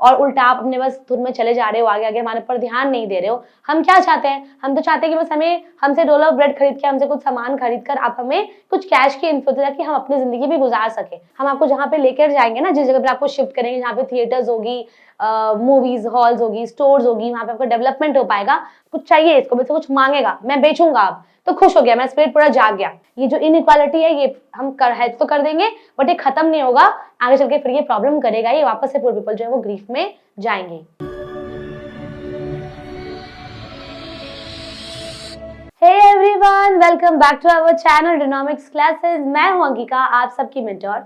और उल्टा आप अपने बस धुन में चले जा रहे हो, आगे आगे हमारे पर ध्यान नहीं दे रहे हो। हम क्या चाहते हैं? हम तो चाहते हैं कि बस हमें हमसे डोलो ब्रेड खरीद के, हमसे कुछ सामान खरीद कर आप हमें कुछ कैश की इन्फो दे ताकि हम अपनी जिंदगी भी गुजार सके। हम आपको जहाँ पे लेकर जाएंगे ना, जिस जगह पे आपको शिफ्ट करेंगे, जहाँ पे थिएटर्स होगी, मूवीज हॉल्स होगी, स्टोर्स होगी, वहां पे आपका डेवलपमेंट हो पाएगा। कुछ चाहिए इसको, मुझसे कुछ मांगेगा, मैं बेचूंगा, आप तो खुश हो गया, मेरा स्पिरिट पूरा जाग गया। ये जो इनइक्वालिटी है ये हम हेल्प तो कर देंगे बट ये खत्म नहीं होगा, आगे चल के फिर ये प्रॉब्लम करेगा, ये वापस से पुअर पीपल जो है वो ग्रीफ में जाएंगे। Hey everyone, welcome back to our channel Dynamics Classes। मैं हूं अंकिका, आप सबकी मेंटर,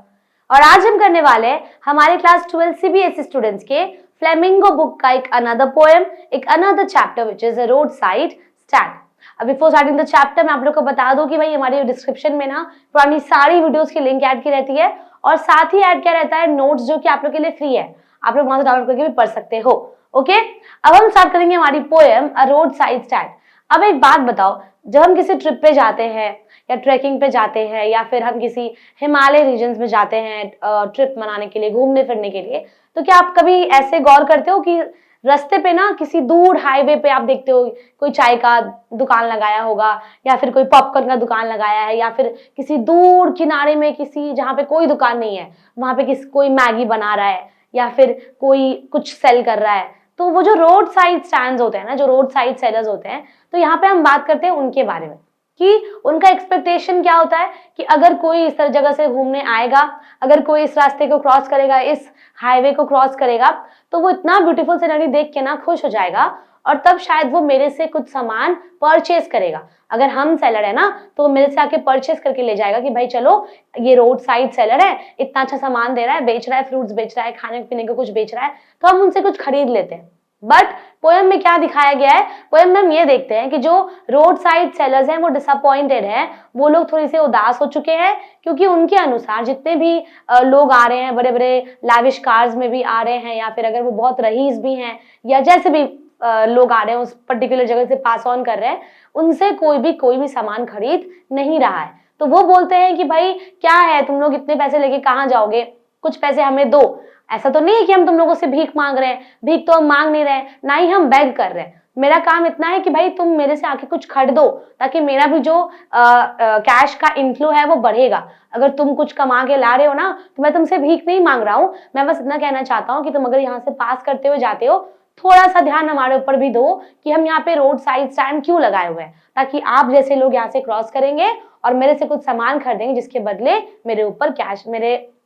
और आज हम करने वाले हैं हमारे क्लास 12 CBSE स्टूडेंट्स के फ्लेमिंगो बुक का एक अनदर पोएम, एक another chapter which is a road side stand. अब बिफोर स्टार्टिंग द चैप्टर मैं आप लोग को बता दूं कि भाई हमारे डिस्क्रिप्शन में ना पुरानी सारी वीडियोस की लिंक ऐड की रहती है और साथ ही ऐड किया रहता है नोट्स जो कि आप लोग के लिए फ्री है, आप लोग वहां से डाउनलोड करके भी पढ़ सकते हो। ओके, अब हम स्टार्ट करेंगे हमारी पोएम अ रोड साइड स्टैंड। अब एक बात बताओ, जब हम किसी ट्रिप पे जाते हैं या ट्रैकिंग पे जाते हैं या फिर हम किसी हिमालय रीजन्स में जाते हैं ट्रिप मनाने के लिए, घूमने फिरने के लिए, तो क्या आप कभी ऐसे गौर करते हो कि रास्ते पे ना किसी दूर हाईवे पे आप देखते हो कोई चाय का दुकान लगाया होगा या फिर कोई पॉपकॉर्न का दुकान लगाया है या फिर किसी दूर किनारे में किसी जहाँ पे कोई दुकान नहीं है वहां पे कोई मैगी बना रहा है या फिर कोई कुछ सेल कर रहा है। तो वो जो रोड साइड स्टैंड्स होते हैं ना, जो रोड साइड सेलर्स होते हैं, तो यहाँ पे हम बात करते हैं उनके बारे में कि उनका एक्सपेक्टेशन क्या होता है कि अगर कोई इस तरह जगह से घूमने आएगा, अगर कोई इस रास्ते को क्रॉस करेगा, इस हाईवे को क्रॉस करेगा, तो वो इतना ब्यूटीफुल सीनरी देख के ना खुश हो जाएगा और तब शायद वो मेरे से कुछ सामान परचेज करेगा। अगर हम सेलर है ना तो वो मेरे से आके परचेज करके ले जाएगा कि भाई चलो ये रोड साइड सेलर है, इतना अच्छा सामान दे रहा है, बेच रहा है, फ्रूट्स बेच रहा है, खाने पीने को कुछ बेच रहा है, तो हम उनसे कुछ खरीद लेते हैं। बट पोएम में क्या दिखाया गया है? पोएम में हम ये देखते हैं कि जो रोड साइड सेलर्स हैं वो डिसअपॉइंटेड हैं, वो लोग थोड़ी से उदास हो चुके हैं क्योंकि उनके अनुसार जितने भी लोग आ रहे हैं, बड़े बड़े लैविश कार्स में भी आ रहे हैं या फिर अगर वो बहुत रईस भी हैं या जैसे भी लोग आ रहे हैं उस पर्टिकुलर जगह से पास ऑन कर रहे हैं, उनसे कोई भी सामान खरीद नहीं रहा है। तो वो बोलते हैं कि भाई क्या है, तुम लोग इतने पैसे लेके कहाँ जाओगे, कुछ पैसे हमें दो। ऐसा तो नहीं है कि हम तुम लोगों से भीख मांग रहे हैं, भीख तो हम मांग नहीं रहे, ना ही हम बेग कर रहे हैं। मेरा काम इतना है कि भाई तुम मेरे से आके कुछ खरीदो ताकि मेरा भी जो कैश का इनफ्लो है वो बढ़ेगा। अगर तुम कुछ कमा के ला रहे हो ना तो मैं तुमसे भीख नहीं मांग रहा हूँ, मैं बस इतना कहना चाहता हूँ कि तुम अगर यहाँ से पास करते हुए जाते हो थोड़ा सा ध्यान हमारे ऊपर भी दो कि हम यहाँ पे रोड साइड स्टैंड क्यों लगाए हुए हैं, ताकि आप जैसे लोग यहाँ से क्रॉस करेंगे और मेरे से कुछ सामान खरीदेंगे जिसके बदले मेरे ऊपर कैश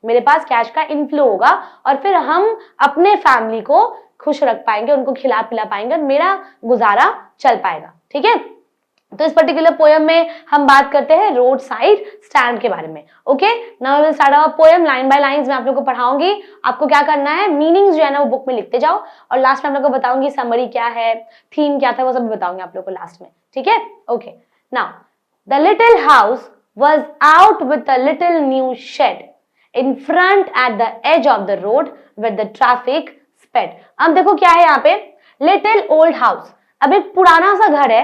मेरे पास कैश का इनफ्लो होगा और फिर हम अपने फैमिली को खुश रख पाएंगे, उनको खिला पिला पाएंगे और मेरा गुजारा चल पाएगा। ठीक है, तो इस पर्टिकुलर पोएम में हम बात करते हैं रोड साइड स्टैंड के बारे में। Okay, now we will start our poem line by lines. मैं आप लोगों को पढ़ाऊंगी, आपको क्या करना है, मीनिंग्स जो है ना वो बुक में लिखते जाओ और लास्ट में आप लोगों को बताऊंगी समरी क्या है, थीम क्या था, वो सब बताऊंगी आप लोगों को लास्ट में। ठीक है, okay. Now the little house was out with a little new shed in front at the edge of the road with the traffic sped। अब देखो क्या है यहाँ पे, little old house। अब एक पुराना सा घर है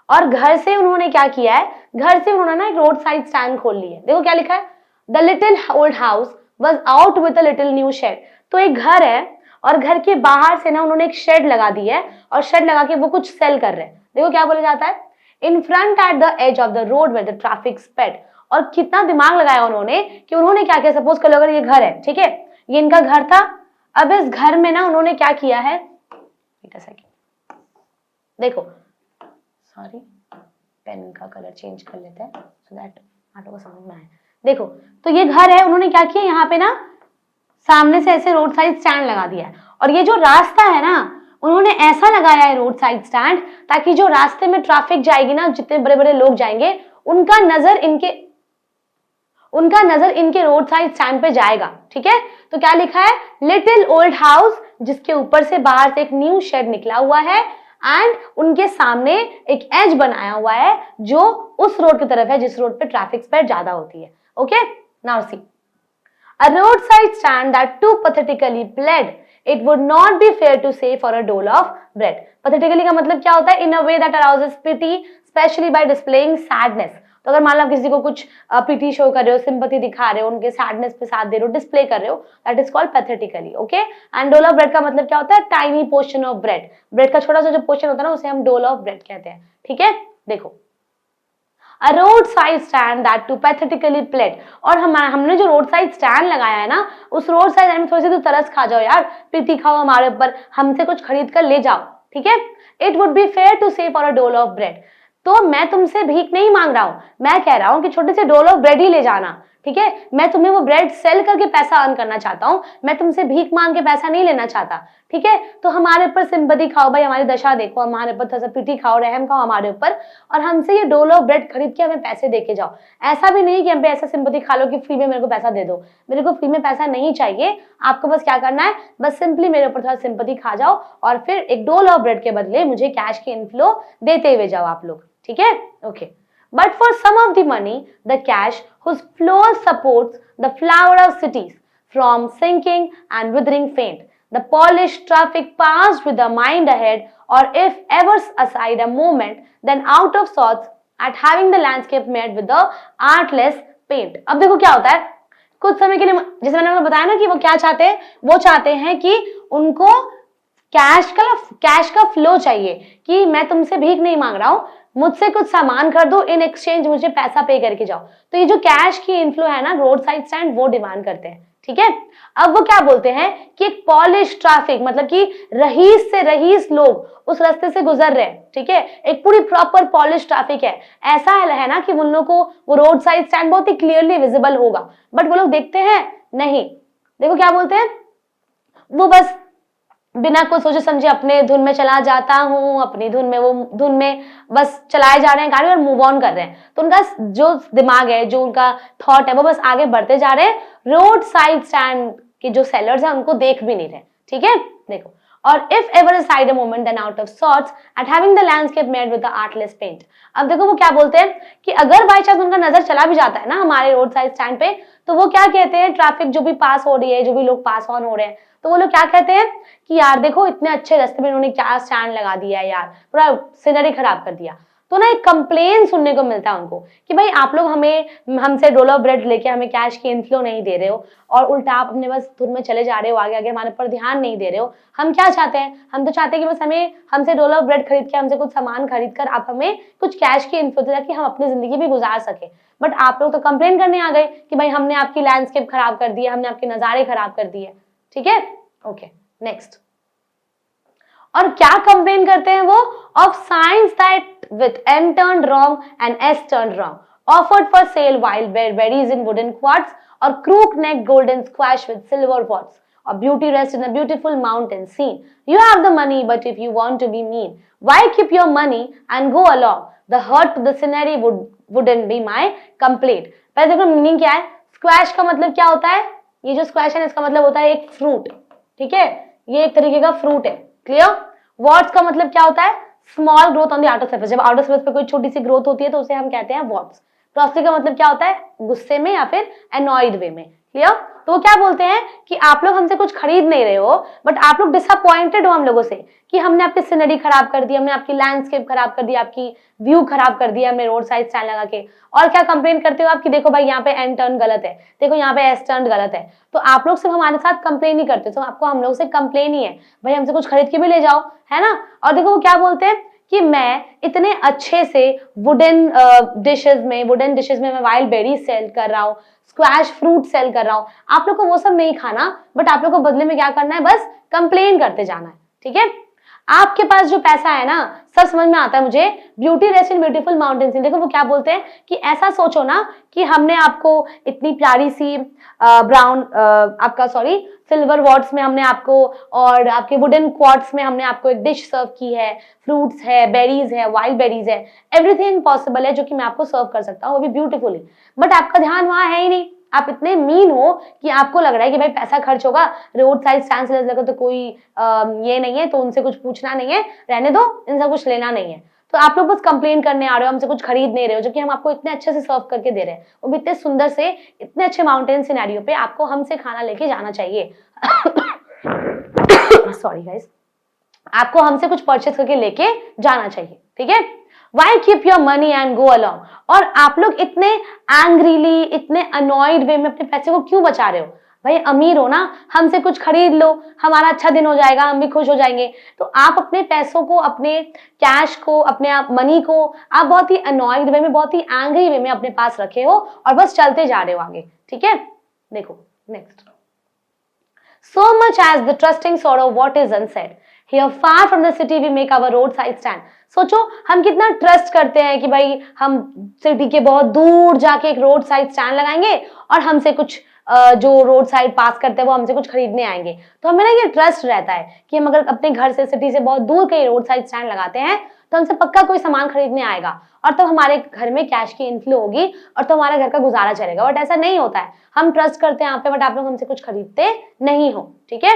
और घर से उन्होंने क्या किया है, घर से उन्होंने ना एक रोड साइड स्टैंड खोल ली है। देखो क्या लिखा है, the little old house was out with a little new shed। तो एक घर है और घर के बाहर से ना उन्होंने एक शेड लगा दी है और शेड लगा के वो कुछ सेल कर रहे हैं। देखो क्या बोला जाता है, in front at the edge of the road where the traffic sped। और कितना दिमाग लगाया उन्होंने कि उन्होंने क्या किया, सपोज कर लो अगर ये घर है, ठीक है, ये इनका घर था, अब इस घर में ना उन्होंने क्या किया है, देखो सॉरी पेन का कलर चेंज कर लेते हैं सो दैट आप लोगों को समझ में आए। देखो तो ये घर है, उन्होंने क्या किया, यहाँ पे ना सामने से ऐसे रोड साइड स्टैंड लगा दिया है और ये जो रास्ता है ना उन्होंने ऐसा लगाया है रोड साइड स्टैंड ताकि जो रास्ते में ट्रैफिक जाएगी ना, जितने बड़े बड़े लोग जाएंगे उनका नजर इनके रोड साइड स्टैंड पे जाएगा। ठीक है, तो क्या लिखा है, लिटिल ओल्ड हाउस, जिसके ऊपर से बाहर से एक न्यू शेड निकला हुआ है एंड उनके सामने एक एज बनाया हुआ है जो उस रोड की तरफ है जिस रोड पे ट्रैफिक स्पीड ज्यादा होती है। Okay, now see a roadside stand that too pathetically pled it would not be fair to say for a dole of bread। pathetically का मतलब क्या होता है, in a way that arouses pity especially by displaying sadness। तो अगर मान लो आप किसी को कुछ पीटी शो कर रहे हो, सिंपैथी दिखा रहे हो, उनके सैडनेस पे साथ दे रहे हो, डिस्प्ले कर रहे हो, that is called pathetically. Okay, and डोल ऑफ ब्रेड का मतलब क्या होता है? Tiny portion of bread. Bread का छोटा सा जो पोर्शन होता है ना, उसे हम डोल ऑफ ब्रेड कहते हैं। ठीक है, देखो A roadside stand that to pathetically pled। और हमने जो रोड साइड स्टैंड लगाया है ना, उस रोड साइड स्टैंड में थोड़ी सी तो तरस खा जाओ यार, पीती खाओ हमारे ऊपर, हमसे कुछ खरीद कर ले जाओ। ठीक है, it would be fair to say for a dole of bread. तो मैं तुमसे भीख नहीं मांग रहा हूं, मैं कह रहा हूं कि छोटे से डोल ऑफ ब्रेड ही ले जाना। ठीक है, मैं तुम्हें वो ब्रेड सेल करके पैसा अर्न करना चाहता हूं, मैं तुमसे भीख मांग के पैसा नहीं लेना चाहता। ठीक है, तो हमारे ऊपर सिंपैथी खाओ भाई, हमारी दशा देखो, हमारे ऊपर थोड़ा सा पीटी खाओ, रहम खाओ हमारे ऊपर, और हमसे ये डोल ऑफ ब्रेड खरीद के हमें पैसे दे के जाओ। ऐसा भी नहीं कि हम पे ऐसा सिंपैथी खा लो कि फ्री में मेरे को पैसा दे दो, मेरे को फ्री में पैसा नहीं चाहिए। आपको बस क्या करना है, बस सिंपली मेरे ऊपर थोड़ा सिंपैथी खा जाओ और फिर एक डोल ऑफ ब्रेड के बदले मुझे कैश की इनफ्लो देते हुए जाओ आप लोग। ठीक है, okay. But for some of the money, the cash whose flow supports the flower of cities from sinking and withering faint, the polished traffic passed with the mind ahead, or if ever aside a moment, then out of sorts at having the landscape made with the artless paint। अब देखो क्या होता है, कुछ समय के लिए, जैसे मैंने आपको बताया ना कि वो क्या चाहते हैं, वो चाहते हैं कि उनको कैश का फ्लो चाहिए, कि मैं तुमसे भीख नहीं मांग रहा हूं, मुझसे कुछ सामान कर दो, इन एक्सचेंज मुझे पैसा पे करके जाओ। तो ये जो कैश की इनफ्लो है ना, रोड साइड स्टैंड वो डिमांड करते हैं। ठीक है, अब वो क्या बोलते हैं कि एक पॉलिश ट्रैफिक, मतलब कि रईस से रईस लोग उस रास्ते से गुजर रहे हैं। ठीक है, एक पूरी प्रॉपर पॉलिश ट्रैफिक है, ऐसा है ना कि उन लोगों को वो रोड साइड स्टैंड बहुत ही क्लियरली विजिबल होगा, बट वो लोग देखते हैं नहीं। देखो क्या बोलते हैं, वो बस बिना कुछ सोचे समझे अपने धुन में चला जाता हूँ, अपनी धुन में, वो धुन में बस चलाए जा रहे हैं गाड़ी और मूव ऑन कर रहे हैं। तो उनका जो दिमाग है, जो उनका थॉट है, वो बस आगे बढ़ते जा रहे हैं, रोड साइड स्टैंड के जो सेलर्स हैं उनको देख भी नहीं रहे। ठीक है, देखो, और if ever aside a moment then out of sorts at having the landscape made with the artless paint। अब देखो वो क्या बोलते हैं कि अगर बाई चांस उनका नजर चला भी जाता है ना हमारे रोड साइड स्टैंड पे, तो वो क्या कहते हैं, ट्रैफिक जो भी पास हो रही है, जो भी लोग पास ऑन हो रहे हैं, तो वो लोग क्या कहते हैं कि यार देखो इतने अच्छे रास्ते में इन्होंने क्या स्टैंड लगा दिया है यार, पूरा सीनरी खराब कर दिया। तो ना एक कंप्लेन सुनने को मिलता है उनको कि भाई आप लोग हमसे डोल ऑफ ब्रेड लेके हमें कैश की इनफ्लो नहीं दे रहे हो, और उल्टा आप अपने बस धुन में चले जा रहे हो, आगे आगे हमारे पर ध्यान नहीं दे रहे हो। हम क्या चाहते हैं, हम तो चाहते हैं कि बस हमसे डोल ऑफ ब्रेड खरीद के, हमसे कुछ सामान खरीद कर आप हमें कुछ कैश की इनफ्लो दे, ताकि हम अपनी जिंदगी भी गुजार सके। बट आप लोग तो कंप्लेन करने आ गए कि भाई हमने आपकी लैंडस्केप खराब कर दी है, हमने आपके नजारे खराब कर दिए। ठीक है, ओके, नेक्स्ट। और क्या कंप्लेन करते हैं वो, of science that with n turned wrong and s turned wrong, offered for sale while berries in wooden quartz, or crook neck golden squash with silver pots, or beauty rest in a beautiful mountain scene। You have the money, but if you want to be mean, why keep your money and go along? The hurt to the scenery wouldn't be my complaint। पहले देखो meaning क्या है, squash का मतलब क्या होता है, ये जो स्क्वैश है इसका मतलब होता है एक फ्रूट। ठीक है, ये एक तरीके का फ्रूट है, क्लियर। वॉट्स का मतलब क्या होता है, small growth on the outer surface. जब आउटर सरफेस पे कोई छोटी सी ग्रोथ होती है तो उसे हम कहते हैं वॉट्स। क्रॉसली का मतलब क्या होता है, गुस्से में या फिर एनॉयड वे में, क्लियर। तो वो क्या बोलते हैं कि आप लोग हमसे कुछ खरीद नहीं रहे हो, बट आप लोग डिसअपॉइंटेड हो हम लोगों से कि हमने आपकी सीनरी खराब कर दी, हमने आपकी लैंडस्केप खराब कर दी, आपकी व्यू खराब कर दिया हमने रोड साइड स्टैंड लगा के। और क्या कंप्लेन करते हो आप कि देखो भाई यहाँ पे एन टर्न गलत है, देखो यहाँ पे एस टर्न गलत है। तो आप लोग सिर्फ हमारे साथ कंप्लेन नहीं करते, तो आपको हम लोग से कंप्लेन ही है, भाई हमसे कुछ खरीद के भी ले जाओ, है ना। और देखो वो क्या बोलते हैं कि मैं इतने अच्छे से वुडन डिशेस में मैं वाइल्ड बेरी सेल कर रहा हूँ, स्क्वैश फ्रूट सेल कर रहा हूँ, आप लोग को वो सब नहीं खाना, बट आप लोग को बदले में क्या करना है, बस कंप्लेन करते जाना है। ठीक है, आपके पास जो पैसा है ना, सब समझ में आता है मुझे। Beauty rest in beautiful mountains, देखो वो क्या बोलते हैं कि ऐसा सोचो ना कि हमने आपको इतनी प्यारी सी सिल्वर वॉट्स में हमने आपको, और आपके वुडन क्वार्ट्स में हमने आपको एक डिश सर्व की है, फ्रूट्स है, बेरीज है, वाइल्ड बेरीज है, एवरीथिंग पॉसिबल है जो कि मैं आपको सर्व कर सकता हूँ, वो भी ब्यूटीफुली। बट आपका ध्यान वहां है ही नहीं, आप इतने मीन हो कि आपको लग रहा है कि भाई पैसा खर्च होगा, रोड साइड स्टैंड से लगा तो कोई ये नहीं है, तो उनसे कुछ पूछना नहीं है, रहने दो, इनसे कुछ लेना नहीं है। तो आप लोग बस कंप्लेन करने आ रहे हो, हमसे कुछ खरीद नहीं रहे हो, जो कि हम आपको इतने अच्छे से सर्व करके दे रहे हैं, वो भी इतने सुंदर से, इतने अच्छे माउंटेन सिनेरियो पे आपको हमसे खाना लेके जाना चाहिए। सॉरी गाइस, आपको हमसे कुछ परचेज करके लेके जाना चाहिए। ठीक है, why keep your money and go along. और आप लोग इतने एंग्रीली, इतने अनॉयड वे में अपने पैसे को क्यों बचा रहे हो? भाई अमीर हो ना, हमसे कुछ खरीद लो, हमारा अच्छा दिन हो जाएगा, हम भी खुश हो जाएंगे। तो आप अपने पैसों को, अपने कैश को, अपने आप मनी को आप बहुत ही अनॉयड वे में, बहुत ही एंग्री वे में अपने पास रखे हो और बस चलते जा रहे हो आगे। ठीक है, देखो next. So much as the trusting sorrow what is unsaid. Here far from the city we make our roadside stand. सोचो हम कितना ट्रस्ट करते हैं कि भाई हम सिटी के बहुत दूर जाके एक रोड साइड स्टैंड लगाएंगे और हमसे कुछ जो रोड साइड पास करते हैं वो हमसे कुछ खरीदने आएंगे। तो हमें ना ये ट्रस्ट रहता है कि हम अगर अपने घर से, सिटी से बहुत दूर कहीं रोड साइड स्टैंड लगाते हैं तो हमसे पक्का कोई सामान खरीदने आएगा और तब हमारे घर में कैश की इनफ्लो होगी और तो हमारे घर का गुजारा चलेगा। बट ऐसा नहीं होता है, हम ट्रस्ट करते हैं यहाँ पे, बट आप लोग हमसे कुछ खरीदते नहीं हो। ठीक है,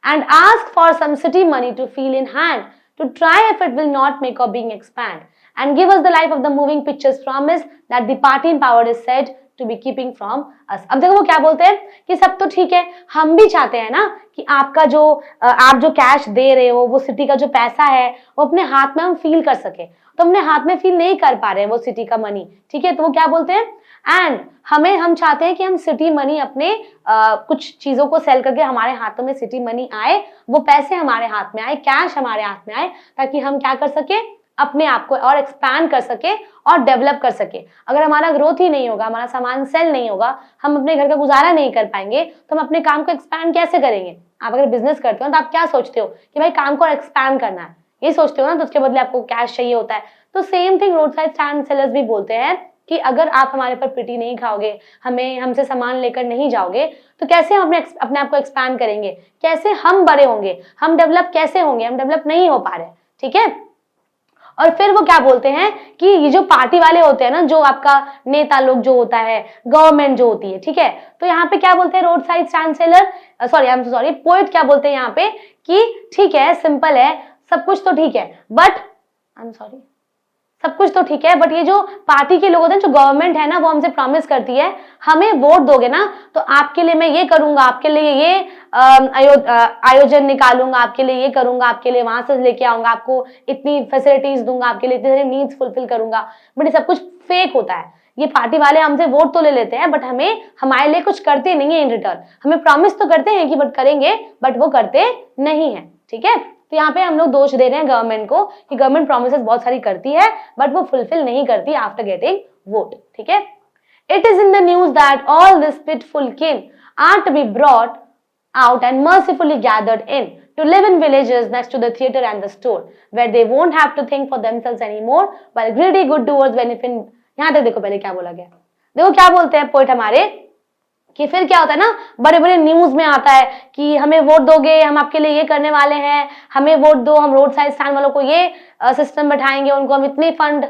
and ask for some city money to feel in hand to try if it will not make our being expand and give us the life of the moving pictures promise that the party in power is said to be keeping from us। अब देखो वो क्या बोलते हैं कि सब तो ठीक है, हम भी चाहते हैं ना कि आपका जो आप जो कैश दे रहे हो, वो सिटी का जो पैसा है वो अपने हाथ में हम फील कर सके, तो हमने हाथ में फील नहीं कर पा रहे हैं वो सिटी का मनी। ठीक है, तो वो क्या बोलते हैं, एंड हम चाहते हैं कि हम सिटी मनी अपने कुछ चीजों को सेल करके हमारे हाथों में सिटी मनी आए, वो पैसे हमारे हाथ में आए, कैश हमारे हाथ में आए, ताकि हम क्या कर सके, अपने आप को और एक्सपैंड कर सके और डेवलप कर सके। अगर हमारा ग्रोथ ही नहीं होगा, हमारा सामान सेल नहीं होगा, हम अपने घर का गुजारा नहीं कर पाएंगे, तो हम अपने काम को एक्सपैंड कैसे करेंगे? आप अगर बिजनेस करते हो तो आप क्या सोचते हो कि भाई काम को एक्सपैंड करना है, ये सोचते हो ना, तो उसके बदले आपको कैश चाहिए होता है। तो same thing road side stand sellers भी बोलते हैं कि अगर आप हमारे पर पिटी नहीं खाओगे, हमसे सामान लेकर नहीं जाओगे, तो कैसे हम अपने आप को एक्सपैंड करेंगे, कैसे हम बड़े होंगे, हम डेवलप कैसे होंगे? हम डेवलप नहीं हो पा रहे। ठीक है, और फिर वो क्या बोलते हैं कि ये जो पार्टी वाले होते हैं ना, जो आपका नेता लोग जो होता है, गवर्नमेंट जो होती है, ठीक है, तो यहाँ पे क्या बोलते हैं road side stand seller, sorry poet क्या बोलते हैं यहाँ पे कि ठीक है, सिंपल है, सब कुछ तो ठीक है, बट सब कुछ तो ठीक है, बट ये जो पार्टी के लोग होते हैं, जो गवर्नमेंट है ना, वो हमसे प्रॉमिस करती है हमें वोट दोगे ना तो आपके लिए मैं ये करूंगा, आपके लिए ये आयोजन निकालूंगा, आपके लिए ये करूंगा, आपके लिए वहां से लेके आऊंगा, आपको इतनी फैसिलिटीज दूंगा, आपके लिए इतने नीड्स फुलफिल करूंगा। बट ये सब कुछ फेक होता है। ये पार्टी वाले हमसे वोट तो ले लेते हैं, बट हमारे लिए कुछ करते नहीं है इन रिटर्न। हमें प्रॉमिस तो करते हैं कि बट करेंगे, बट वो करते नहीं है। ठीक है, तो यहाँ पे हम लोग दोष दे रहे हैं गवर्नमेंट को कि गवर्नमेंट प्रॉमिसेस बहुत सारी करती है, बट वो फुलफिल नहीं करती आफ्टर गेटिंग वोट। ठीक है, it is in the news that all this pitiful kin are to be brought out and mercifully gathered in to live in villages next to the theater and the store where they won't have to think for themselves anymore while greedy good doers benefit। यहाँ तक देखो पहले क्या बोला गया, देखो क्या बोलते हैं पोइट हमारे कि फिर क्या होता है ना, बड़े बड़े न्यूज में आता है कि हमें वोट दोगे, हम आपके लिए ये करने वाले हैं, हमें वोट दो, हम रोड साइड स्टैंड वालों को ये सिस्टम बैठाएंगे, उनको हम इतनी फंड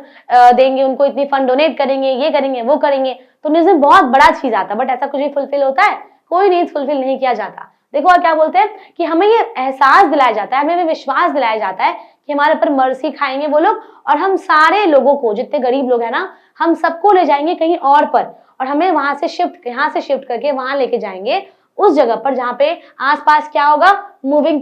देंगे, उनको इतनी फंड डोनेट करेंगे, ये करेंगे, वो करेंगे। तो न्यूज में बहुत बड़ा चीज आता है, बट ऐसा कुछ भी फुलफिल होता है? कोई नीड फुलफिल नहीं किया जाता। देखो और क्या बोलते हैं कि हमें ये एहसास दिलाया जाता है, हमें विश्वास दिलाया जाता है कि हमारे पर मर्सी खाएंगे वो लोग, और हम सारे लोगों को, जितने गरीब लोग हैं ना, हम सबको ले जाएंगे कहीं और पर, और हमें वहां से यहाँ से शिफ्ट करके वहां लेके जाएंगे उस जगह पर जहाँ पे आसपास क्या होगा, मूवी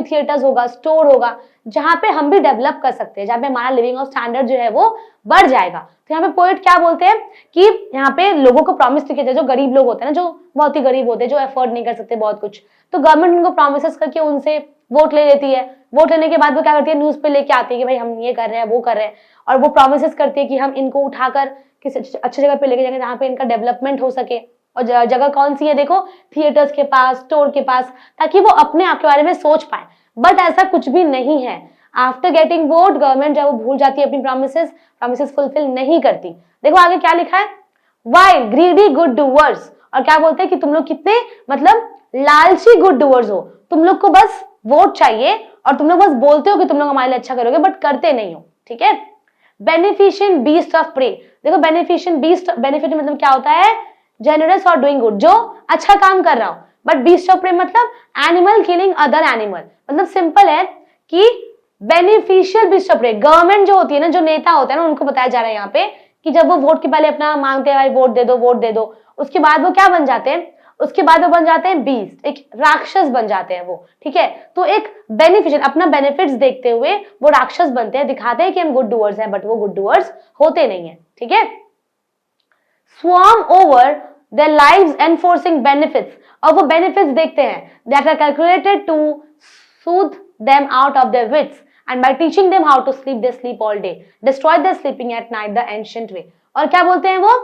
थिएटर्स होगा, स्टोर होगा, जहाँ पे हम भी डेवलप कर सकते हैं, जहाँ पे हमारा लिविंग ऑफ स्टैंडर्ड जो है वो बढ़ जाएगा। तो यहाँ पे पोएट क्या बोलते हैं कि यहाँ पे लोगों को प्रॉमिस किया जाए, जो गरीब लोग होते हैं ना, जो बहुत ही गरीब होते हैं, जो अफोर्ड नहीं कर सकते बहुत कुछ, तो गवर्नमेंट उनको प्रॉमिस करके उनसे वोट ले लेती है। वोट लेने के बाद वो क्या करती है, न्यूज पे लेके आती है कि भाई हम ये कर रहे हैं, वो कर रहे हैं, और वो प्रॉमिस करती है कि हम इनको उठाकर किसी अच्छी जगह पे लेके जाएंगे जहाँ पे इनका डेवलपमेंट हो सके। और जगह कौन सी है, देखो थिएटर्स के पास, स्टोर के पास, ताकि वो अपने आप के बारे में सोच पाए। बट ऐसा कुछ भी नहीं है। आफ्टर गेटिंग वोट गवर्नमेंट जब वो भूल जाती है अपनी प्रॉमिसेस फुलफिल नहीं करती। देखो आगे क्या लिखा है, वाइल ग्रीडी गुड डूअर्स, और क्या बोलते हैं कि तुम लोग कितने मतलब लालची गुड डूअर्स हो, तुम लोग को बस वोट चाहिए और तुम लोग बस बोलते हो कि तुम लोग हमारे लिए अच्छा करोगे, बट करते नहीं हो। ठीक है, बेनिफिशिएंट बीस्ट ऑफ प्रे, देखो बेनिफिशिएंट बीस्ट, बेनिफिट मतलब क्या होता है, जेनरस और डूइंग गुड, जो अच्छा काम कर रहा हो, बट बीस्ट ऑफ प्रे मतलब एनिमल किलिंग अदर एनिमल। मतलब सिंपल है कि beneficial beast of prey, government जो होती है ना, जो नेता होते हैं ना, उनको बताया जा रहा है यहाँ पे कि जब वो वोट के पहले अपना मांगते हैं, भाई वोट दे दो, उसके बाद वो क्या बन जाते हैं, उसके बाद वो बन जाते हैं बीस्ट, एक राक्षस बन जाते हैं वो, ठीक है। तो एक बेनिफिशियल अपना बेनिफिट्स देखते हुए वो राक्षस बनते हैं, दिखाते हैं कि हम गुड डूअर्स हैं, बट वो गुड डूअर्स होते नहीं है, ठीक है। Swarm over their lives enforcing benefits, और वो benefits देखते हैं that are calculated to soothe them out of their wits, and by teaching them how to sleep they sleep all day, destroy their sleeping at night the ancient way। और क्या बोलते हैं वो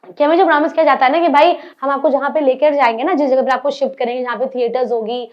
कि हमें जो प्रॉमिस किया जाता है ना कि भाई हम आपको जहाँ पे लेकर जाएंगे ना, जिस जगह पे आपको शिफ्ट करेंगे, जहाँ पे थिएटर्स होगी,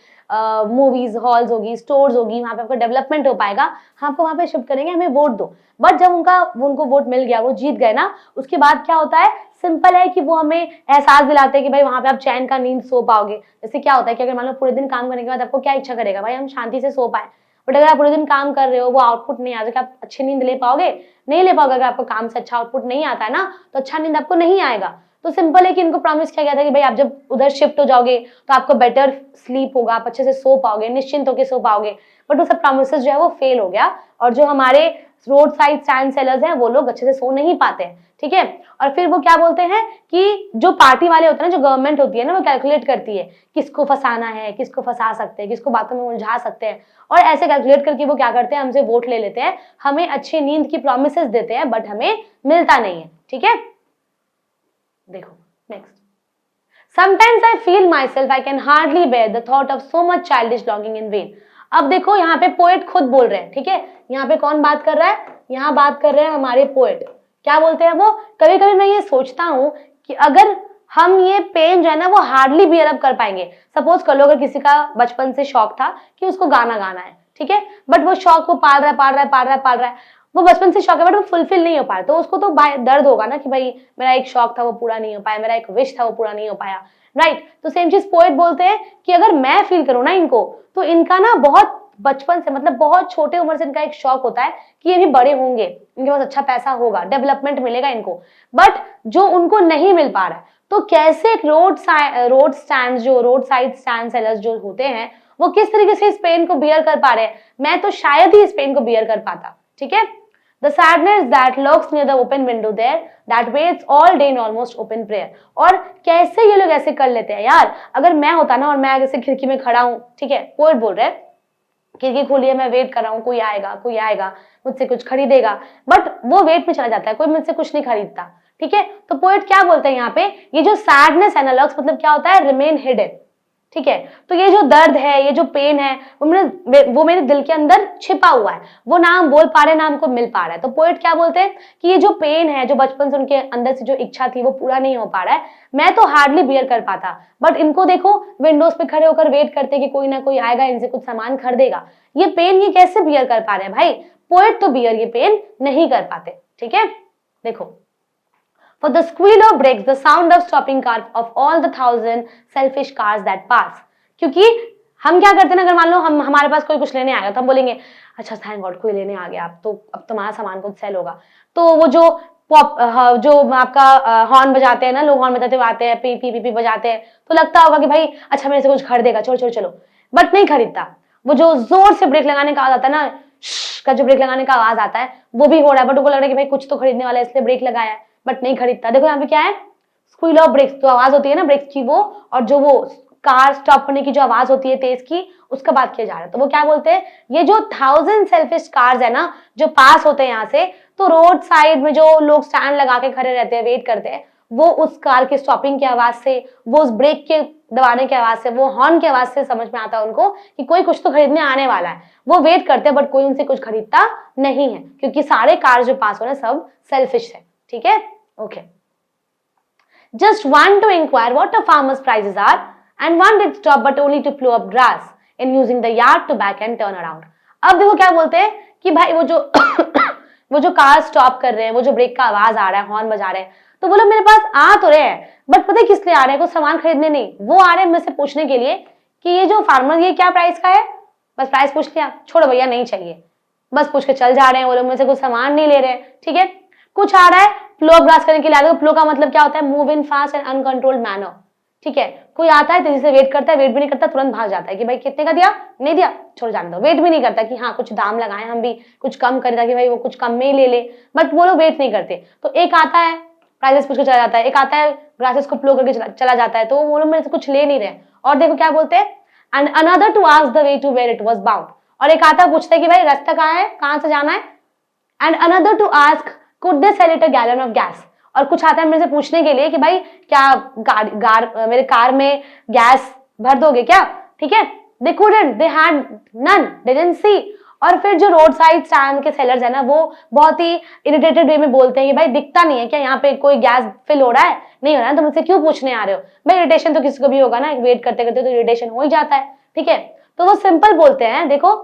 मूवीज हॉल्स होगी, स्टोर्स होगी, वहां पे आपका डेवलपमेंट हो पाएगा, हम आपको वहां पे शिफ्ट करेंगे, हमें वोट दो। बट जब उनको वोट मिल गया, वो जीत गए ना, उसके बाद क्या होता है, सिंपल है कि वो हमें एहसास दिलाते हैं कि भाई वहां पे आप चैन का नींद सो पाओगे। जैसे क्या होता है कि अगर मान लो पूरे दिन काम करने के बाद आपको क्या इच्छा करेगा, भाई हम शांति से सो पाए। बट अगर आप पूरे दिन काम कर रहे हो, वो आउटपुट नहीं आ रहा, आप अच्छी नींद ले पाओगे? नहीं ले पाओगे। अगर आपको काम से अच्छा आउटपुट नहीं आता है ना, तो अच्छा नींद आपको नहीं आएगा। तो सिंपल है कि इनको प्रॉमिस किया गया था कि भाई आप जब उधर शिफ्ट हो जाओगे तो आपको बेटर स्लीप होगा, आप अच्छे से सो पाओगे, निश्चिंत होकर सो पाओगे। बट वो सब प्रॉमिसेस जो है वो फेल हो गया, और जो हमारे रोड साइड स्टैंड सेलर्स हैं वो लोग अच्छे से सो नहीं पाते हैं, ठीक है। और फिर वो क्या बोलते हैं कि जो पार्टी वाले होते हैं ना, जो गवर्नमेंट होती है ना, वो कैलकुलेट करती है किसको फंसाना है, किसको फंसा सकते हैं, किसको बातों में उलझा सकते हैं, और ऐसे कैलकुलेट करके वो क्या करते हैं, हमसे वोट ले लेते हैं, हमें अच्छी नींद की प्रॉमिसेस देते हैं, बट हमें मिलता नहीं है, ठीक है। देखो next, sometimes I feel myself I can hardly bear the thought of so much childish longing in vain. अब देखो यहाँ पे पोएट खुद बोल रहे हैं, ठीक है। यहाँ पे कौन बात कर रहा है, यहाँ बात कर रहे हैं हमारे पोएट। क्या बोलते हैं वो, कभी कभी मैं ये सोचता हूँ कि अगर हम ये पेन जो है ना वो हार्डली बियर अप कर पाएंगे। सपोज कर लो अगर किसी का बचपन से शौक था कि उसको गाना गाना है, ठीक है, बट वो शौक को पाल रहा है, वो बचपन से शौक है बट वो फुलफिल नहीं हो पाया, तो उसको तो दर्द होगा ना कि भाई मेरा एक शौक था वो पूरा नहीं हो पाया, मेरा एक विश था वो पूरा नहीं हो पाया, राइट। तो सेम चीज पोएट बोलते हैं कि अगर मैं फील करूँ ना इनको, तो इनका ना बहुत बचपन से, मतलब बहुत छोटे उम्र से इनका एक शौक होता है कि ये भी बड़े होंगे, इनके पास अच्छा पैसा होगा, डेवलपमेंट मिलेगा इनको, बट जो उनको नहीं मिल पा रहा है। तो कैसे रोड साइड स्टैंड सेलर्स जो होते हैं वो किस तरीके से इस पेन को बियर कर पा रहे हैं, मैं तो शायद ही इस पेन को बियर कर पाता, ठीक है। The sadness that lurks near the open window there, that waits all day in almost open prayer। और कैसे ये लोग ऐसे कर लेते हैं यार, अगर मैं होता ना और मैं ऐसे खिड़की में खड़ा हूँ, ठीक है, पोएट बोल रहे हैं, खिड़की खोली है, मैं वेट कर रहा हूँ, कोई आएगा मुझसे कुछ खरीदेगा, बट वो वेट में चला जाता है, कोई मुझसे कुछ नहीं खरीदता, ठीक है। तो पोएट क्या बोलते हैं यहाँ पे, ये जो सैडनेस है ना, लर्क्स मतलब क्या होता है, रिमेन हिडन, ठीक है। तो ये जो दर्द है, ये जो पेन है, वो मेरे दिल के अंदर छिपा हुआ है, वो ना हम बोल पा रहे, ना हमको मिल पा रहा है। तो पोएट क्या बोलते हैं कि ये जो पेन है, जो बचपन से उनके अंदर से जो इच्छा थी वो पूरा नहीं हो पा रहा है, मैं तो हार्डली बियर कर पाता, बट इनको देखो विंडोज पे खड़े होकर वेट करते कि कोई ना कोई आएगा, इनसे कुछ सामान खरीदेगा। ये पेन ये कैसे बियर कर पा रहे हैं भाई, पोएट तो बियर ये पेन नहीं कर पाते, ठीक है। देखो, for the squeal of brakes, the sound of stopping car of all the 1,000 selfish cars that pass। क्योंकि हम क्या करते हैं ना, अगर मान लो हमारे पास कोई कुछ लेने आएगा तो हम बोलेंगे अच्छा थैंक गॉड कोई लेने आ गया, अब तुम्हारा सामान कुछ सेल होगा। तो वो जो आपका हॉर्न बजाते हैं ना, लोग हॉर्न बजाते हुए आते हैं, पी पी पी पी बजाते हैं, तो लगता होगा कि भाई अच्छा मेरे से कुछ खरीदेगा, चलो, बट नहीं खरीदता। वो जो जोर से ब्रेक लगाने का आवाज आता है ना, का जो ब्रेक लगाने का आवाज आता है वो भी हो रहा है, बट उनको लग रहा है कि भाई कुछ तो खरीदने वाला है इसलिए ब्रेक लगाया है, बट नहीं खरीदता। देखो यहाँ पे क्या है, स्क्वील ऑफ ब्रेक्स, तो आवाज होती है ना ब्रेक्स की वो, और जो वो कार स्टॉप होने की जो आवाज होती है तेज की, उसका बात किया जा रहा है। तो वो क्या बोलते हैं, ये जो 1,000 सेल्फिश कार्स है ना जो पास होते हैं यहाँ से, तो रोड साइड में जो लोग स्टैंड लगा के खड़े रहते हैं, वेट करते हैं, वो उस कार के स्टॉपिंग की आवाज से, वो उस ब्रेक के दबाने की आवाज से, वो हॉर्न की आवाज से समझ में आता है उनको कि कोई कुछ तो खरीदने आने वाला है। वो वेट करते हैं बट कोई उनसे कुछ खरीदता नहीं है, क्योंकि सारे कार जो पास हो रहे हैं सब सेल्फिश है, ठीक है। Okay. Just one to inquire what a farmer's prices are, and one did stop but only to plow up grass in using the yard to back and turn around। अब देखो क्या बोलते हैं कि भाई वो जो वो जो कार स्टॉप कर रहे हैं, वो जो ब्रेक का आवाज आ रहा है, हॉर्न बजा रहे हैं, तो वो लोग मेरे पास आ तो रहे हैं, बट पता है किस लिए आ रहे हैं, कुछ सामान खरीदने नहीं, वो आ रहे हैं मुझसे पूछने के लिए कि ये जो फार्मर ये क्या प्राइस का है, बस प्राइस पूछ लिया, छोड़ो भैया नहीं चाहिए, बस पूछ के चल जा रहे हैं, वो लोग मुझसे कुछ सामान नहीं ले रहे हैं, ठीक है। कुछ आ रहा है फ्लो ग्रास करने के लिए, देखो फ्लो का मतलब क्या होता है, move in fast and uncontrolled manner, ठीक है। कोई आता है तेजी से वेट करता है, वेट भी नहीं करता, तुरंत भाग जाता है कि भाई कितने का दिया, नहीं दिया, छोड़ जाने दो, वेट भी नहीं करता कि हाँ कुछ दाम लगाए हम भी, कुछ कम करें ताकि भाई वो कुछ कम में ही ले ले, बट वो लोग वेट नहीं करते। तो एक आता है प्राइजेस पूछ के चला जाता है, एक आता है ग्लासेस को फ्लो करके चला जाता है, तो वो लोग मेरे से कुछ ले नहीं रहे। और देखो क्या बोलते हैं, and another to ask the way to where it was bound, और एक आता पूछता है कि भाई रास्ता कहाँ है, कहाँ से जाना है। And another to ask could they sell it a gallon of gas, और कुछ आता है मेरे से पूछने के लिए कि भाई क्या मेरे कार में गैस भर दोगे क्या, ठीक है। They couldn't, they had none, they didn't see. और फिर जो रोड साइड स्टैंड के सेलर्स है ना, वो बहुत ही इरिटेटेड वे में बोलते हैं कि भाई दिखता नहीं है क्या यहाँ पे कोई गैस फिल हो रहा है, नहीं हो रहा है, तो मुझसे क्यों पूछने आ रहे हो। भाई इरिटेशन तो किसी को भी होगा ना, वेट करते करते तो इरिटेशन हो ही जाता है, ठीक है। तो वो सिंपल बोलते हैं, देखो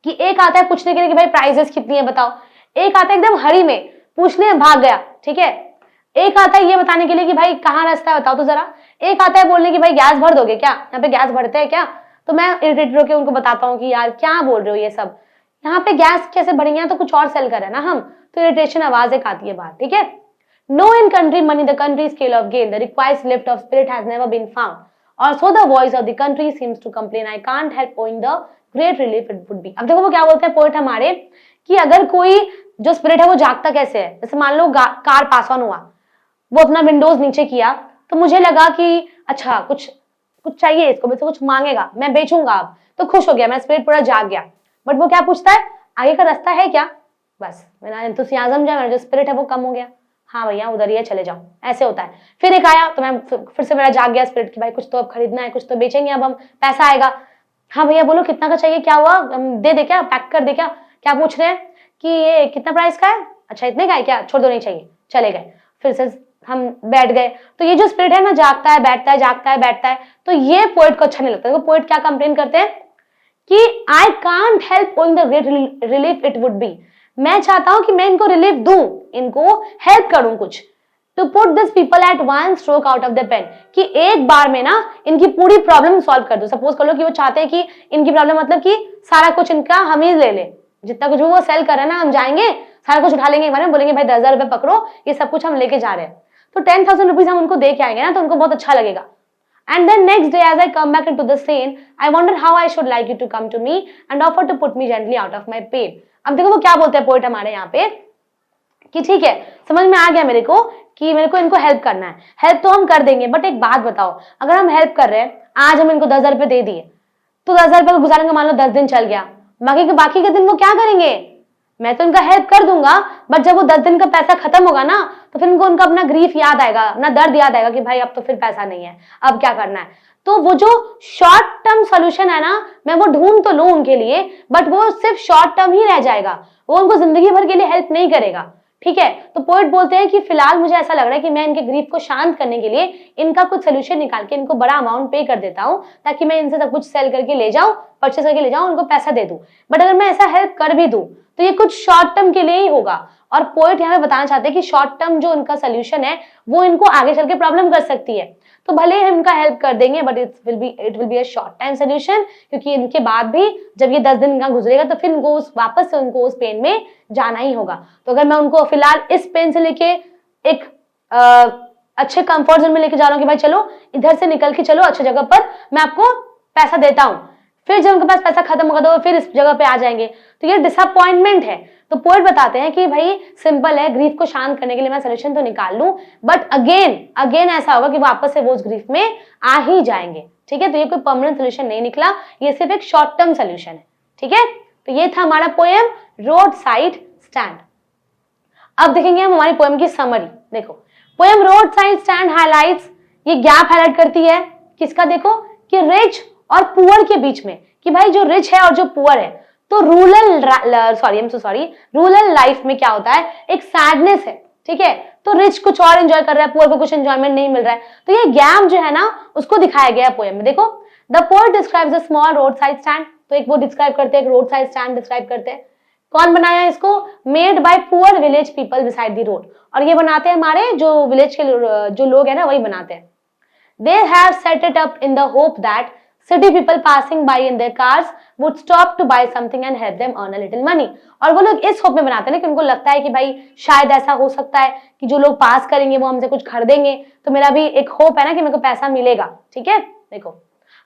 कि एक आता है पूछने के लिए कि भाई प्राइसेस कितनी है बताओ, एक आता है एकदम हरी में पूछने भाग गया, ठीक है। एक आता है ये बताने के लिए कि भाई कहाँ रास्ता है बताओ तो जरा, एक आता है बोलने की भाई गैस भर दोगे क्या, यहाँ पे गैस भरते हैं क्या। तो मैं इरिटेटेड होकर उनको बताता हूँ कि यार क्या बोल रहे हो ये सब, यहाँ पे गैस कैसे बढ़ेंगे, तो कुछ और सेल कर है ना हम, तो इरिटेशन आवाज एक आती है बाहर, ठीक है। No in country money the country scale of gain the required lift off spirit has never been found, और so the voice of the country seems to complain I can't help owing the great relief it would B. अब देखो वो क्या बोलते हैं poet हमारे, कि अगर कोई जो स्पिरिट है वो जागता कैसे है, जैसे मान लो कार पास ऑन हुआ, वो अपना विंडोज नीचे किया, तो मुझे लगा कि अच्छा कुछ चाहिए इसको, मुझसे कुछ मांगेगा, मैं बेचूंगा अब, तो खुश हो गया, मेरा स्पिरिट पूरा जाग गया। बट वो क्या पूछता है, आगे का रास्ता है क्या, बस मेरा एंथुसियाज्म जो है, मेरा जो स्पिरिट है वो कम हो गया, हाँ भैया उधर ही है चले जाओ, ऐसे होता है। फिर एक आया तो मैं फिर से मेरा जाग गया स्पिरिट कि भाई कुछ तो अब खरीदना है, कुछ तो बेचेंगे अब हम, पैसा आएगा, हाँ भैया बोलो कितना का चाहिए, क्या हुआ दे दे क्या, पैक कर दे क्या, क्या पूछ रहे हैं कि ये कितना प्राइस का है, अच्छा इतने का है क्या, छोड़ दो नहीं चाहिए, चले गए। फिर से हम बैठ गए। तो ये जो स्पिरिट है ना, जागता है बैठता है, जागता है बैठता है, तो ये पोएट को अच्छा नहीं लगता। तो पोएट क्या कंप्लेन करते हैं कि I can't help owing the great relief it would B, मैं चाहता हूं कि मैं इनको रिलीफ दूं, इनको हेल्प करूं कुछ, to put this people at one stroke out of the pen, कि एक बार में ना इनकी पूरी प्रॉब्लम सॉल्व कर दो। सपोज कर लो कि वो चाहते हैं कि इनकी प्रॉब्लम मतलब कि सारा कुछ इनका हम ही ले ले, जितना कुछ वो सेल कर रहे हैं ना, हम जाएंगे सारा कुछ उठा लेंगे एक बार में, बोलेंगे भाई 10,000 रुपए पकड़ो, ये सब कुछ हम लेके जा रहे हैं, तो 10,000 रुपीज हम उनको दे के आएंगे ना, तो उनको बहुत अच्छा लगेगा। And then next day as I come back into the scene, I wonder how I should like you to come to me and offer to put me gently out of my pain. अब देखो वो क्या बोलते हैं poet हमारे यहाँ पे कि ठीक है समझ में आ गया मेरे को कि मेरे को इनको हेल्प करना है, हेल्प तो हम कर देंगे, बट एक बात बताओ, अगर हम हेल्प कर रहे हैं, आज हम इनको 10,000 रुपए दे दिए, तो 10,000 रुपए गुजारेंगे, मान लो 10 दिन चल गया, बाकी के दिन वो क्या करेंगे, मैं तो इनका हेल्प कर दूंगा, बट जब वो 10 दिन का पैसा खत्म होगा ना, तो फिर इनको उनका अपना ग्रीफ याद आएगा, अपना दर्द याद आएगा कि भाई अब तो फिर पैसा नहीं है, अब क्या करना है। तो वो जो शॉर्ट टर्म सॉल्यूशन है ना, मैं वो ढूंढ तो लूं उनके लिए, बट वो सिर्फ शॉर्ट टर्म ही रह जाएगा, वो उनको जिंदगी भर के लिए हेल्प नहीं करेगा, ठीक है। तो पोएट बोलते हैं कि फिलहाल मुझे ऐसा लग रहा है कि मैं इनके ग्रीफ को शांत करने के लिए इनका कुछ सोल्यूशन निकाल के इनको बड़ा अमाउंट पे कर देता हूं, ताकि मैं इनसे सब कुछ सेल करके ले जाऊं, परचेस करके ले जाऊं, उनको पैसा दे दूं। बट अगर मैं ऐसा हेल्प कर भी दूं तो ये कुछ शॉर्ट टर्म के लिए ही होगा, और पोएट यहाँ पे बताना चाहते हैं कि शॉर्ट टर्म जो उनका सोल्यूशन है वो इनको आगे चल के प्रॉब्लम कर सकती है। तो भले ही हम इनका हेल्प कर देंगे, but it will be a short time solution, क्योंकि इनके बाद भी जब ये 10 दिन का गुजरेगा तो फिर उनको वापस से उनको उस पेन में जाना ही होगा। तो अगर मैं उनको फिलहाल इस पेन से लेके एक अच्छे कंफर्ट जोन में लेके जा रहा हूँ कि भाई चलो इधर से निकल के चलो अच्छी जगह पर, मैं आपको पैसा देता हूँ, फिर जब उनके पास पैसा खत्म होगा तो वो फिर इस जगह पे आ जाएंगे, तो ये डिसअपॉइंटमेंट है। तो पोएट बताते हैं कि भाई सिंपल है, ग्रीफ को शांत करने के लिए मैं सोल्यूशन तो निकाल लूं, बट अगेन ऐसा होगा कि वापस से वो उस ग्रीफ में आ ही जाएंगे, ठीक है। तो ये कोई परमानेंट सोल्यूशन नहीं निकला, ये सिर्फ एक शॉर्ट टर्म सोल्यूशन है, ठीक है। तो ये था हमारा पोएम रोड साइड स्टैंड। अब देखेंगे हम हमारी पोएम की समरी। देखो poem road side stand highlights, ये गैप हाईलाइट करती है किसका, देखो कि रिच और पुअर के बीच में, कि भाई जो रिच है और जो पुअर है, तो रूरल लाइफ में क्या होता है, एक सैडनेस है, ठीक है। तो रिच कुछ और एंजॉय कर रहा है, पुअर को कुछ एंजॉयमेंट नहीं मिल रहा है, तो ये गैप जो है ना उसको दिखाया गया है पोएम में। देखो the poet describes a small road side stand, तो एक वो डिस्क्राइब करते हैं, एक रोड साइड स्टैंड डिस्क्राइब करते हैं। कौन बनाया इसको, made by poor village people beside the road, और ये बनाते हैं हमारे जो विलेज के जो लोग है ना वही बनाते हैं। They have set it up in the hope that city people passing by in their cars would stop to buy something and help them earn a little money। और वो लोग इस होप में बनाते हैं ना कि उनको लगता है कि भाई शायद ऐसा हो सकता है कि जो लोग पास करेंगे वो हमसे कुछ खरीदेंगे, तो मेरा भी एक होप है ना कि मेरे को पैसा मिलेगा, ठीक है। देखो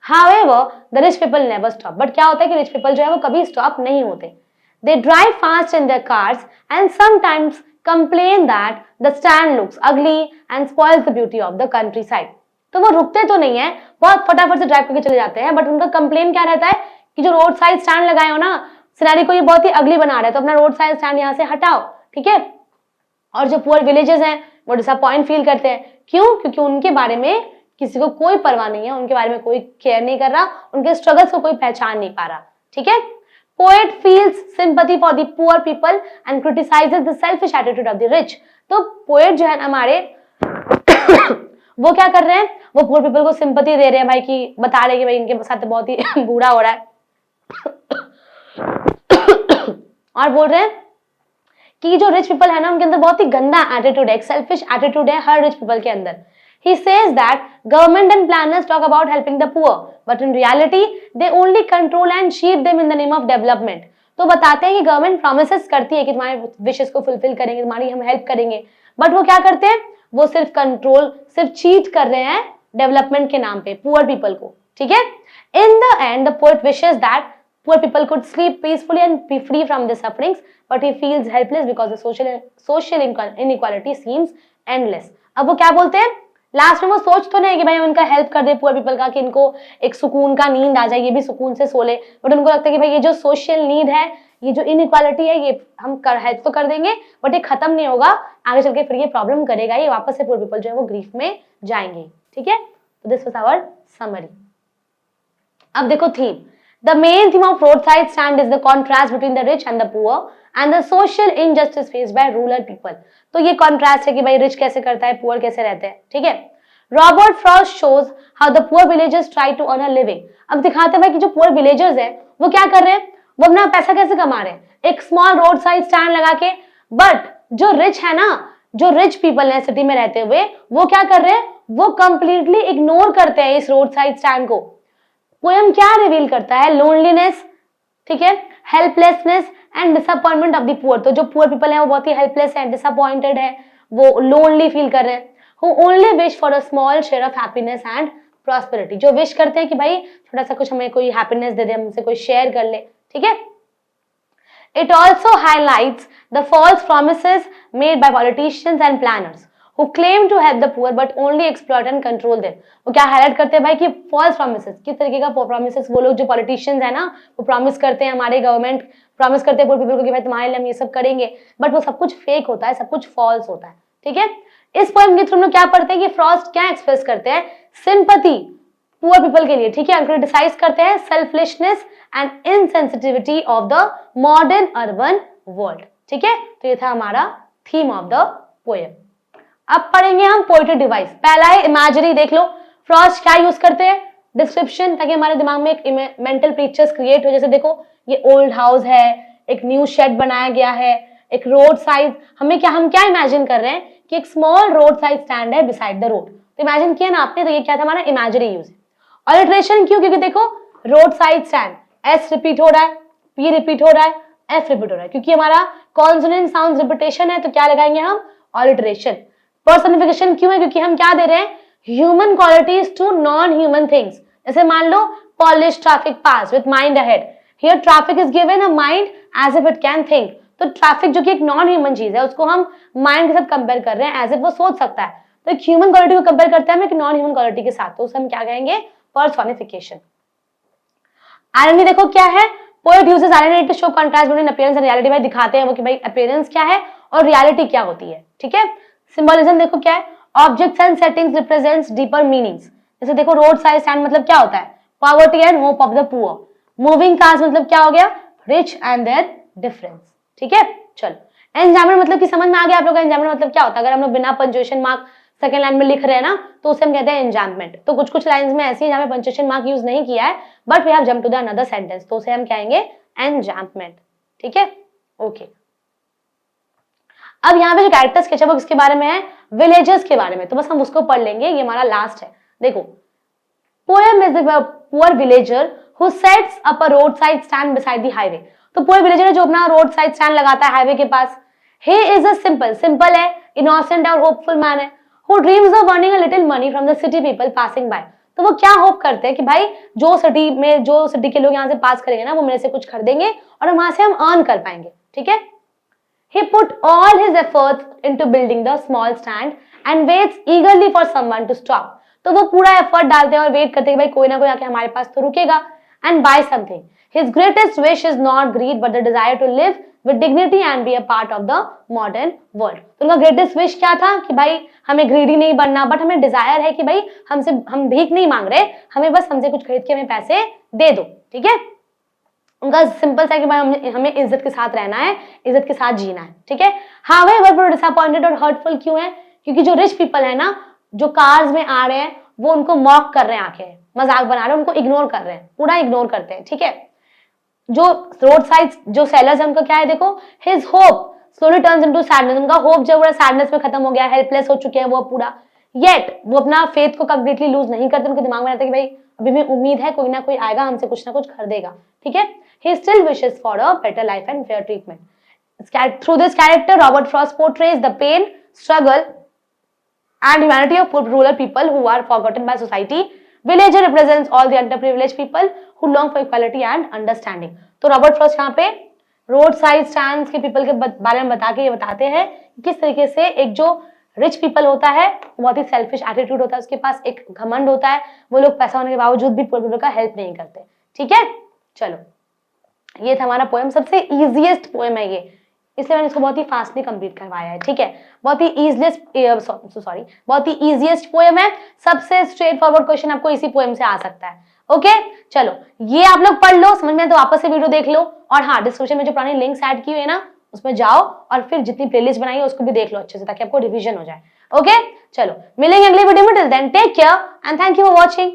however the rich people never stop, but क्या होता है कि रिच पीपल जो है वो कभी स्टॉप नहीं होते। They drive fast in their cars and sometimes complain that the stand looks ugly and spoils the beauty of the countryside. तो वो रुकते तो नहीं है, बहुत फटाफट से ड्राइव करके चले जाते हैं, बट उनका कंप्लेन क्या रहता है कि जो रोड साइड स्टैंड लगाए हो ना, सिनेरियो को ये बहुत ही अगली बना रहा है, तो अपना रोड साइड स्टैंड यहाँ से हटाओ, ठीक है। और जो पुअर विलेजेस हैं वो डिसअपॉइंट फील करते हैं, क्यों? क्योंकि उनके बारे में किसी को कोई परवाह नहीं है, उनके बारे में कोई केयर नहीं कर रहा, उनके स्ट्रगल्स को कोई पहचान नहीं पा रहा, ठीक है। Poet feels sympathy for the poor people and criticizes the selfish attitude of the rich. तो पोएट जो है हमारे वो क्या कर रहे हैं, वो पुअर पीपल को सिंपैथी दे रहे हैं भाई, कि बता रहे हैं कि भाई इनके साथ बहुत ही बुरा हो रहा है और बोल रहे हैं कि जो रिच पीपल है ना उनके अंदर बहुत ही गंदा एटीट्यूड है, एक सेल्फिश एटीट्यूड है हर रिच पीपल के अंदर। He says that government and planners talk about helping the poor, but in reality they only control and cheat them in the name of development. तो बताते हैं कि गवर्नमेंट प्रोमिसेस करती है कि तुम्हारे विशेस को फुलफिल करेंगे, तुम्हारी हम हेल्प करेंगे, बट वो क्या करते हैं, वो सिर्फ कंट्रोल, सिर्फ चीट कर रहे हैं डेवलपमेंट के नाम पे पुअर पीपल को, ठीक है। In the end the poet wishes that poor people could sleep peacefully and be free from their sufferings, but he feels helpless because the social inequality seems endless. अब वो क्या बोलते हैं लास्ट में, वो सोच तो नहीं कि भाई उनका हेल्प कर दे पुअर पीपल का, कि इनको एक सुकून का नींद आ जाए, ये भी सुकून से सो ले, बट उनको लगता है कि भाई ये जो सोशल नीड है, ये जो इनइक्वालिटी है, ये हम हेल्प तो कर देंगे बट ये खत्म नहीं होगा, आगे चल के फिर ये प्रॉब्लम करेगा, ये वापस से पुअर पीपल जो है वो ग्रीफ में जाएंगे, ठीक है। तो दिस वाज आवर समरी। अब देखो theme, the main theme of roadside stand is the contrast between the rich and the poor and the social injustice faced by rural people. तो ये contrast है कि भाई rich कैसे करता है, poor कैसे रहते हैं, ठीक है। Robert Frost shows how the poor villagers try to earn a living. अब दिखाते हैं भाई कि जो poor villagers हैं वो क्या कर रहे हैं, वो अपना पैसा कैसे कमा रहे हैं, एक small roadside stand लगा के, but जो rich है ना, जो rich people हैं सिटी में रहते हुए, वो क्या कर रहे हैं, वो completely ignore करते हैं इस roadside stand को। पोएम क्या रिवील करता है, लोनलीनेस, ठीक है, helplessness and disappointment of the poor. तो जो पुअर पीपल है वो बहुत ही हेल्पलेस है, डिसअपॉइंटेड है, वो लोनली फील कर रहे हैं, who only wish for a small share of happiness and prosperity, जो विश करते हैं कि भाई थोड़ा सा कुछ हमें कोई हैप्पीनेस दे दे, हमसे कोई शेयर कर ले, ठीक है। It also highlights the false promises made by politicians and planners who claim to help the poor but only exploit and control them. वो क्या हाईलाइट करते हैं भाई कि फॉल्स प्रॉमिसेस, किस तरीके का प्रॉमिसेस, वो लोग जो पॉलिटिशियंस है ना वो प्रॉमिस करते हैं, हमारे गवर्नमेंट प्रॉमिस करते हैं पुअर पीपल को कि भाई तुम्हारे लिए हम ये सब करेंगे, बट वो सब कुछ फेक होता है, सब कुछ फॉल्स होता है, ठीक है। इस पोएम के थ्रू हम लोग क्या पढ़ते हैं कि फ्रॉस्ट क्या एक्सप्रेस करते हैं, सिंपैथी पुअर पीपल के लिए, ठीक है, क्रिटिसाइज करते हैं selflessness and insensitivity of the modern urban world, ठीक है। तो ये था हमारा थीम ऑफ द पोएम। अब पढ़ेंगे हम पोएट्री डिवाइस। पहला है इमेजरी, देख लो फ्रॉस्ट क्या यूज करते हैं, डिस्क्रिप्शन, ताकि हमारे दिमाग में एक मेंटल पिक्चर्स क्रिएट हो। जैसे देखो ये ओल्ड हाउस है, एक न्यू शेड बनाया गया है, एक रोड साइड, हम क्या इमेजिन कर रहे हैं कि एक स्मॉल रोड साइड स्टैंड है बिसाइड द रोड, तो इमेजिन किया ना आपने, तो ये क्या था हमारा इमेजरी यूज। ऑलिट्रेशन क्यों, क्योंकि देखो road side stand, S repeat हो रहा है, पी रिपीट हो रहा है, एफ रिपीट हो रहा है, क्योंकि हमारा कॉन्सोनेंट साउंड रिपीटेशन है, तो क्या लगाएंगे हम, ऑलिट्रेशन। पर्सनिफिकेशन क्यों है, क्योंकि हम क्या दे रहे हैं, human qualities to non human things. जैसे मान लो polish traffic pass with mind ahead, here traffic is given a mind as if it can think. तो ट्रैफिक जो कि एक नॉन ह्यूमन चीज है उसको हम माइंड के साथ कंपेयर कर रहे हैं एज इफ वो सोच सकता है, तो एक ह्यूमन क्वालिटी को कंपेयर करते हैं हम एक नॉन ह्यूमन क्वालिटी के साथ, तो उसे हम क्या कहेंगे, पर्सनिफिकेशन। आयरनी देखो क्या है, poet uses irony to show contrast between appearance and reality. भाई दिखाते हैं वो कि भाई अपीयरेंस क्या है और रियलिटी क्या होती है, ठीक है। सिंबलिज्म देखो क्या है, objects and settings represents deeper meanings. जैसे देखो रोड साइड स्टैंड मतलब क्या होता है, poverty and hope of the poor. Moving cars मतलब क्या हो गया, रिच एंड देयर डिफरेंस, ठीक है। चलो एंजाममेंट मतलब कि समझ में आ गया आप लोग का, एंजाममेंट मतलब क्या होता है, अगर हम लोग बिना पंक्चुएशन मार्क सेकंड लाइन में लिख रहे हैं ना तो उसे हम कहते हैं एंजाममेंट। तो कुछ कुछ लाइंस में ऐसी है जहां पे पंक्चुएशन मार्क यूज नहीं किया है, but we have jump to the another sentence, तो उसे हम कहेंगे एंजाममेंट, ठीक है, ओके। अब यहाँ पे जो कैरेक्टर स्केच है वो किसके बारे में है, विलेजर्स के बारे में, तो बस हम उसको पढ़ लेंगे, ये हमारा लास्ट है। देखो poem is the poor villager who sets up a road side stand beside the highway. तो पुअर विलेजर है जो अपना रोड साइड स्टैंड लगाता है हाईवे के पास। ही इज अ सिंपल है, इनोसेंट और होपफुल मैन है, who dreams of earning a little money from the city people passing by. तो वो क्या होप करते हैं कि भाई जो सिटी के लोग यहाँ से पास करेंगे ना वो मेरे से कुछ खरीदेंगे और वहां से हम अर्न कर पाएंगे, ठीक है। He put all his efforts into building the small stand and waits eagerly for someone to stop. तो वो पूरा एफर्ट डालते हैं और वेट करते हैं कि भाई कोई ना कोई आके हमारे पास तो रुकेगा and buy something. His greatest wish is not greed but the desire to live with dignity and be a part of the modern world. तो उनका ग्रेटेस्ट विश क्या था कि भाई हमें ग्रीडी नहीं बनना, बट हमें डिजायर है कि भाई हम भीख नहीं मांग रहे, हमें बस हमसे कुछ खरीद के हमें पैसे दे दो, ठीक है। उनका सिंपल सा कि भाई हमें इज्जत के साथ रहना है, इज्जत के साथ जीना है, ठीक है। However, डिसअपॉइंटेड और हर्टफुल क्यों है? क्योंकि जो रिच पीपल है ना, जो कार्स में आ रहे हैं, वो उनको मॉक कर रहे हैं, आके मजाक बना रहे हैं, उनको इग्नोर कर रहे हैं, पूरा इग्नोर करते हैं, ठीक है। जो रोड साइड जो सेलर्स है उनका क्या है, देखो, his hope slowly turns into sadness. उनका होप जो है सैडनेस में खत्म हो गया, हेल्पलेस हो चुके हैं वो पूरा। येट वो अपना फेथ को कंप्लीटली लूज नहीं करते, उनके दिमाग में रहता है कि भाई अभी भी उम्मीद है, कोई ना कोई आएगा हमसे कुछ ना कुछ खरीदेगा, ठीक है। He still wishes for a better life and fair treatment. Through this character Robert Frost portrays the pain, struggle and humanity of rural people who are forgotten by society. Villager represents all the underprivileged people who long for equality and understanding. तो Robert Frost यहाँ पे road side stands के people के बारे में बताते हैं किस तरीके से एक जो रिच पीपल होता है बहुत ही सेल्फिश एटीट्यूड होता है, उसके पास एक घमंड होता है, वो लोग पैसा होने के बावजूद भी पुअर पीपल का हेल्प नहीं करते, ठीक है। चलो, ये था हमारा पोएम, सबसे इजीएस्ट पोएम है ये, इसलिए मैंने इसको बहुत ही फास्टली कंप्लीट करवाया है, ठीक है। बहुत ही इजीएस्ट पोएम है, सबसे स्ट्रेट फॉरवर्ड क्वेश्चन आपको इसी पोएम से आ सकता है, ओके। चलो, ये आप लोग पढ़ लो, समझ में तो वापस से वीडियो देख लो, और हाँ, डिस्क्रिप्शन में जो पुरानी लिंक्स ऐड की हुई है ना, उसमें जाओ और फिर जितनी प्लेलिस्ट बनाई है उसको भी देख लो अच्छे से, ताकि आपको रिवीजन हो जाए, ओके। चलो, मिलेंगे अगले वीडियो में, till then take care and thank you for watching.